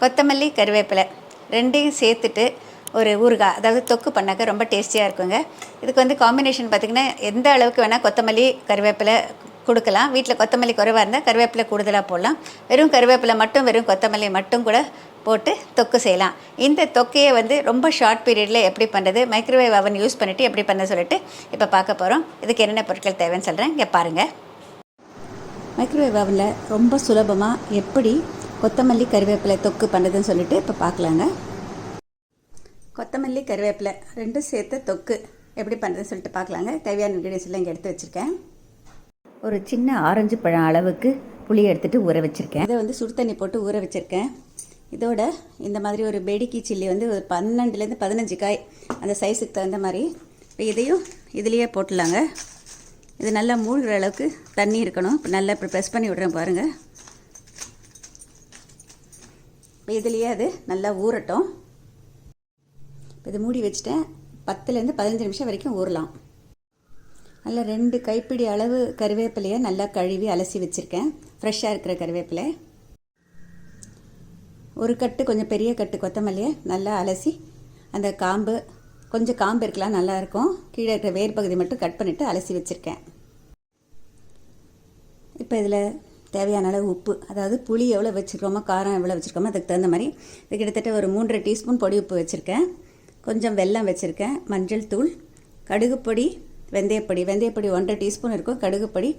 கொத்தமல்லி கருவேப்பிலை ரெண்டையும் சேர்த்துட்டு ஒரு ஊறுகாய், அதாவது தொக்கு பண்ணாக்க ரொம்ப டேஸ்டியாக இருக்குங்க. இதுக்கு வந்து காம்பினேஷன் பார்த்திங்கன்னா எந்த அளவுக்கு வேணால் கொத்தமல்லி கருவேப்பிலை கொடுக்கலாம். வீட்டில் கொத்தமல்லி குறைவாக இருந்தால் கருவேப்பிலை கூடுதலாக போடலாம். வெறும் கருவேப்பிலை மட்டும், வெறும் கொத்தமல்லி மட்டும் கூட போட்டு தொக்கு செய்யலாம். இந்த தொக்கையை வந்து ரொம்ப ஷார்ட் பீரியடில் எப்படி பண்ணுறது, மைக்ரோவேவ் அவன் யூஸ் பண்ணிவிட்டு எப்படி பண்ண சொல்லிட்டு இப்போ பார்க்க போகிறோம். இதுக்கு என்னென்ன பொருட்கள் தேவைன்னு சொல்கிறேன், இங்கே பாருங்கள். மைக்ரோவேவ் அவனில் ரொம்ப சுலபமாக எப்படி கொத்தமல்லி கருவேப்பிலை தொக்கு பண்ணுறதுன்னு சொல்லிட்டு இப்போ பார்க்கலாங்க. கொத்தமல்லி கருவேப்பிலை ரெண்டும் சேர்த்து தொக்கு எப்படி பண்ணுறதுன்னு சொல்லிட்டு பார்க்கலாங்க. தேவையான இன்க்ரீடியன்ஸ் எல்லாம் இங்கே எடுத்து வச்சுருக்கேன். ஒரு சின்ன ஆரஞ்சு பழம் அளவுக்கு புளி எடுத்துகிட்டு ஊற வச்சுருக்கேன். இதை வந்து சுடு தண்ணி போட்டு ஊற வச்சுருக்கேன். இதோட இந்த மாதிரி ஒரு பேடிக்கி சில்லி வந்து ஒரு 12லேருந்து 15 காய் அந்த சைஸுக்கு தகுந்த மாதிரி. இப்போ இதையும் இதுலேயே போட்டுடலாங்க. இது நல்லா மூழ்கிற அளவுக்கு தண்ணி இருக்கணும். இப்போ நல்லா இப்படி ப்ரெஸ் பண்ணி விட்றேன் பாருங்கள். இப்போ இதுலேயே அது நல்லா ஊறட்டும். இப்போ இது மூடி வச்சுட்டேன். 10லேருந்து 15 நிமிஷம் வரைக்கும் ஊறலாம். நல்லா 2 கைப்பிடி அளவு கருவேப்பிலையை நல்லா கழுவி அலசி வச்சுருக்கேன். ஃப்ரெஷ்ஷாக இருக்கிற கருவேப்பிலை. ஒரு கட்டு, கொஞ்சம் பெரிய கட்டு கொத்தமல்லியை நல்லா அலசி அந்த காம்பு, கொஞ்சம் காம்பு இருக்கலாம், நல்லாயிருக்கும். கீழே இருக்கிற வேர் பகுதி மட்டும் கட் பண்ணிவிட்டு அலசி வச்சுருக்கேன். இப்போ இதில் தேவையான அளவு உப்பு, அதாவது புளி எவ்வளோ வச்சுருக்கோமோ, காரம் எவ்வளோ வச்சுருக்கோமோ அதுக்கு தகுந்த மாதிரி. இது கிட்டத்தட்ட ஒரு 3.5 டீஸ்பூன் பொடி உப்பு வச்சுருக்கேன். கொஞ்சம் வெல்லம் வச்சுருக்கேன். மஞ்சள் தூள், கடுகு பொடி, வெந்தயப்பொடி 1.5 டீஸ்பூன் இருக்கும். கடுகு பொடி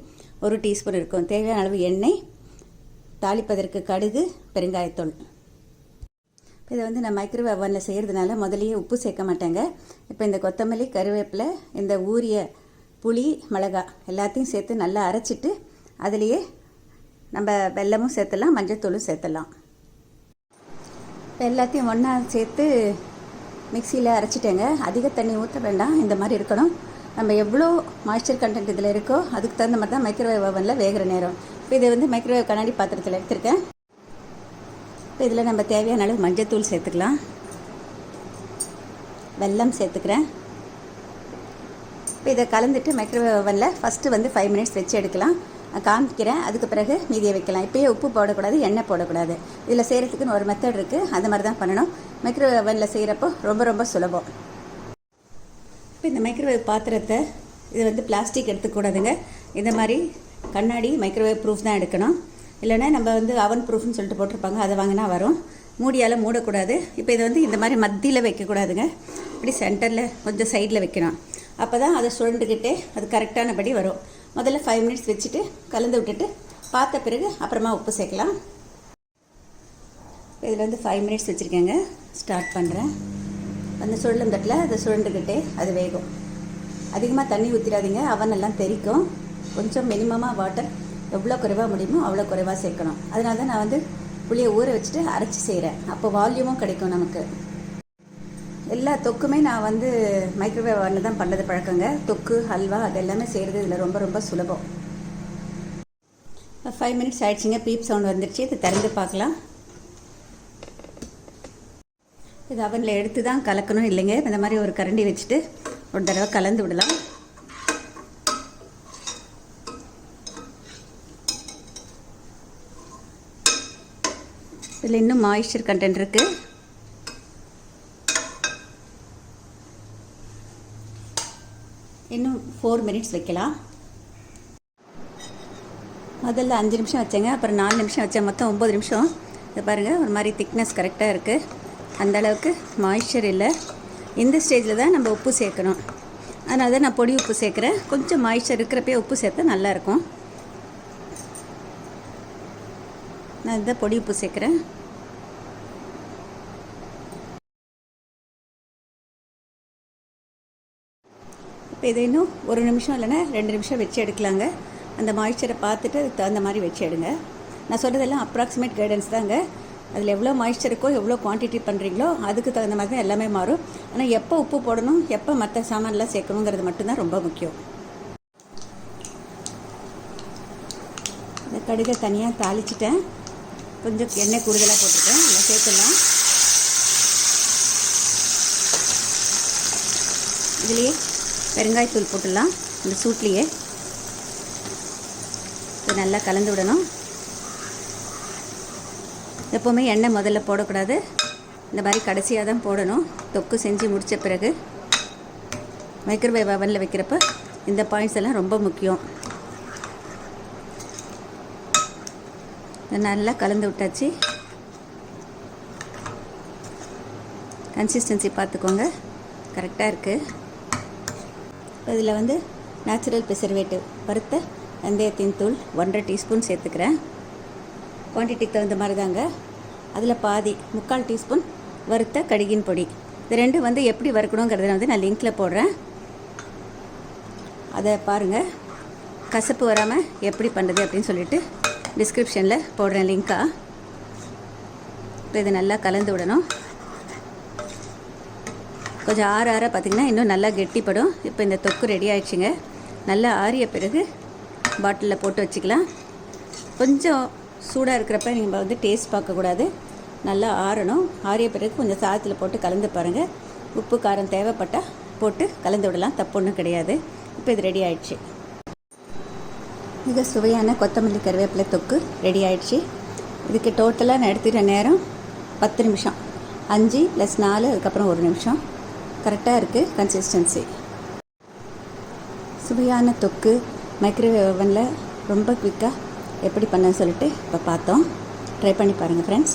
1 டீஸ்பூன் இருக்கும். தேவையான அளவு எண்ணெய், தாளிப்பதற்கு கடுகு, பெருங்காயத்தூள். இதை வந்து நான் மைக்ரோவேவ் அவனில் செய்கிறதுனால முதலையே உப்பு சேர்க்க மாட்டேங்க. இப்போ இந்த கொத்தமல்லி கருவேப்பிலை, இந்த ஊறிய புளி, மிளகாய் எல்லாத்தையும் சேர்த்து நல்லா அரைச்சிட்டு அதுலேயே நம்ம வெல்லமும் சேர்த்துடலாம், மஞ்சள் தூளும் சேர்த்துடலாம். இப்போ எல்லாத்தையும் ஒன்றா சேர்த்து மிக்சியில் அரைச்சிட்டேங்க. அதிக தண்ணி ஊற்ற வேண்டாம், இந்த மாதிரி இருக்கணும். நம்ம எவ்வளோ மாய்ஸ்சர் கண்டென்ட் இதில் இருக்கோ அதுக்கு தகுந்த மாதிரி தான் மைக்ரோவேவ் அவனில் வேகிற நேரம். இப்போ இதை வந்து மைக்ரோவேவ் கண்ணாடி பாத்திரத்தில் எடுத்துருக்கேன். இப்போ இதில் நம்ம தேவையான அளவு மஞ்சள் சேர்த்துக்கலாம். வெல்லம் சேர்த்துக்கிறேன். இப்போ இதை கலந்துட்டு மைக்ரோவேவ் அவனில் ஃபஸ்ட்டு வந்து 5 மினிட்ஸ் வச்சு எடுக்கலாம். காமிக்கிறேன், அதுக்கு பிறகு மீதியை வைக்கலாம். இப்போயே உப்பு போடக்கூடாது, எண்ணெய் போடக்கூடாது. இதில் செய்கிறதுக்குன்னு ஒரு மெத்தட் இருக்குது, அந்த மாதிரி தான் பண்ணணும். மைக்ரோவேவ் அவனில் செய்கிறப்போ ரொம்ப ரொம்ப சுலபம். இப்போ இந்த மைக்ரோவேவ் பாத்திரத்தை, இது வந்து பிளாஸ்டிக் எடுத்துக்கூடாதுங்க. இந்த மாதிரி கண்ணாடி மைக்ரோவேவ் ப்ரூஃப் தான் எடுக்கணும். இல்லைன்னா நம்ம வந்து அவன் ப்ரூஃப்னு சொல்லிட்டு போட்டிருப்பாங்க, அதை வாங்கினா வரும். மூடியால் மூடக்கூடாது. இப்போ இதை வந்து இந்த மாதிரி மத்தியில் வைக்கக்கூடாதுங்க. இப்படி சென்டரில் கொஞ்சம் சைடில் வைக்கணும். அப்போ தான் அதை சுழண்டுக்கிட்டே அது கரெக்டானபடி வரும். முதல்ல 5 மினிட்ஸ் வச்சுட்டு கலந்து விட்டுட்டு பார்த்த பிறகு அப்புறமா உப்பு சேர்க்கலாம். இதில் வந்து 5 மினிட்ஸ் வச்சுருக்கேங்க. ஸ்டார்ட் பண்ணுறேன். அந்த சுழலும் தட்டில் அதை சுழண்டுக்கிட்டே அது வேகும். அதிகமாக தண்ணி ஊற்றிடாதீங்க, அவனெல்லாம் தெறிக்கும். கொஞ்சம் மினிமமாக வாட்டர் எவ்வளோ குறைவாக முடியுமோ அவ்வளோ குறைவாக சேர்க்கணும். அதனால தான் நான் வந்து புளியை ஊற வச்சுட்டு அரைச்சி செய்கிறேன். அப்போ வால்யூமும் கிடைக்கும் நமக்கு. எல்லா தொக்குமே நான் வந்து மைக்ரோவேவ் அவனில் தான் பண்ணுறது பழக்கங்க. தொக்கு, ஹல்வா அது எல்லாமே செய்கிறது இதில் ரொம்ப ரொம்ப சுலபம். 5 மினிட்ஸ் ஆகிடுச்சிங்க. பீப் சவுண்ட் வந்துடுச்சு. இது திறந்து பார்க்கலாம். இது அவனில் எடுத்து தான் கலக்கணும் இல்லைங்க. இந்த மாதிரி ஒரு கரண்டி வச்சுட்டு ஒரு தடவை கலந்து விடலாம். இதில் இன்னும் மாய்ஸ்சர் கண்டென்ட் இருக்குது. இன்னும் 4 மினிட்ஸ் வைக்கலாம். முதல்ல 5 நிமிஷம் வச்சேங்க, அப்புறம் 4 நிமிஷம் வச்சேன். மொத்தம் 9 நிமிஷம். இதை பாருங்கள், ஒரு மாதிரி திக்னஸ் கரெக்டாக இருக்குது. அந்த அளவுக்கு மாய்ஸ்சர் இல்லை. இந்த ஸ்டேஜில் தான் நம்ம உப்பு சேர்க்கணும். அதனால தான் நான் பொடி உப்பு சேர்க்குறேன். கொஞ்சம் மாய்ஸ்சர் இருக்கிறப்பே உப்பு சேர்த்தா நல்லாயிருக்கும். நான் இந்த பொடி உப்பு சேர்க்குறேன். இப்போ இதை இன்னும் 1 நிமிஷம் இல்லைன்னா 2 நிமிஷம் வச்சு எடுக்கலாங்க. அந்த மாய்ஸ்சரை பார்த்துட்டு அதுக்கு தகுந்த மாதிரி வச்சு எடுங்க. நான் சொல்கிறதெல்லாம் அப்ராக்சிமேட் கைடன்ஸ் தாங்க. அதில் எவ்வளோ மாய்ஸ்சர் இருக்கோ, எவ்வளோ குவான்டிட்டி பண்ணுறீங்களோ அதுக்கு தகுந்த மாதிரி தான் எல்லாமே மாறும். ஆனால் எப்போ உப்பு போடணும், எப்போ மற்ற சாமான்லாம் சேர்க்கணுங்கிறது மட்டும்தான் ரொம்ப முக்கியம். இந்த கடுகை தனியாக தாளிச்சிட்டேன். கொஞ்சம் எண்ணெய் கூடுதலாக போட்டுட்டேன். இல்லை சேர்த்துடலாம். இதுலேயே பெருங்காயத்தூள் போட்டுடலாம். இந்த சூட்லேயே இதை நல்லா கலந்து விடணும். எப்போவுமே எண்ணெய் முதல்ல போடக்கூடாது, இந்த மாதிரி கடைசியாக தான் போடணும். தொக்கு செஞ்சு முடித்த பிறகு மைக்ரோவேவ் அவனில் வைக்கிறப்ப இந்த பாயிண்ட்ஸ் எல்லாம் ரொம்ப முக்கியம். நல்லா கலந்து விட்டாச்சு. கன்சிஸ்டன்சி பார்த்துக்கோங்க, கரெக்டாக இருக்குது. இதில் வந்து நேச்சுரல் ப்ரிசர்வேட்டிவ் வறுத்த வெந்தயத்தின் தூள் 1.5 டீஸ்பூன் சேர்த்துக்கிறேன். குவான்டிட்டிக்கு தகுந்த மாதிரி தாங்க. அதில் பாதி 3/4 டீஸ்பூன் வறுத்த கடுகின் பொடி. இது ரெண்டும் வந்து எப்படி வறுக்கணுங்கிறத வந்து நான் லிங்க்கில் போடுறேன், அதை பாருங்கள். கசப்பு வராமல் எப்படி பண்ணுறது அப்படின்னு சொல்லிட்டு டிஸ்கிரிப்ஷனில் போடுறேன் லிங்க்காக. இப்போ இதை நல்லா கலந்து விடணும். கொஞ்சம் ஆற பார்த்திங்கன்னா இன்னும் நல்லா கெட்டிப்படும். இப்போ இந்த தொக்கு ரெடி ஆகிடுச்சுங்க. நல்லா ஆறிய பிறகு பாட்டிலில் போட்டு வச்சுக்கலாம். கொஞ்சம் சூடாக இருக்கிறப்ப நீங்கள் வந்து டேஸ்ட் பார்க்கக்கூடாது, நல்லா ஆறணும். ஆறிய பிறகு கொஞ்சம் சாதத்தில் போட்டு கலந்து பாருங்கள். உப்பு காரம் தேவைப்பட்டால் போட்டு கலந்து விடலாம், தப்பு ஒன்றும் கிடையாது. இப்போ இது ரெடி ஆகிடுச்சு. மிக சுவையான கொத்தமல்லி கருவேப்பிலை தொக்கு ரெடி ஆகிடுச்சு. இதுக்கு டோட்டலாக நான் எடுத்துக்கிற நேரம் 10 நிமிஷம். 5 + 4 அதுக்கப்புறம் 1 நிமிஷம். கரெக்டாக இருக்குது கன்சிஸ்டன்சி. சுவையான தொக்கு மைக்ரோவேவ் ஓவனில் ரொம்ப குயிக்காக எப்படி பண்ண சொல்லிட்டு இப்போ பார்த்தோம். ட்ரை பண்ணி பாருங்கள் ஃப்ரெண்ட்ஸ்.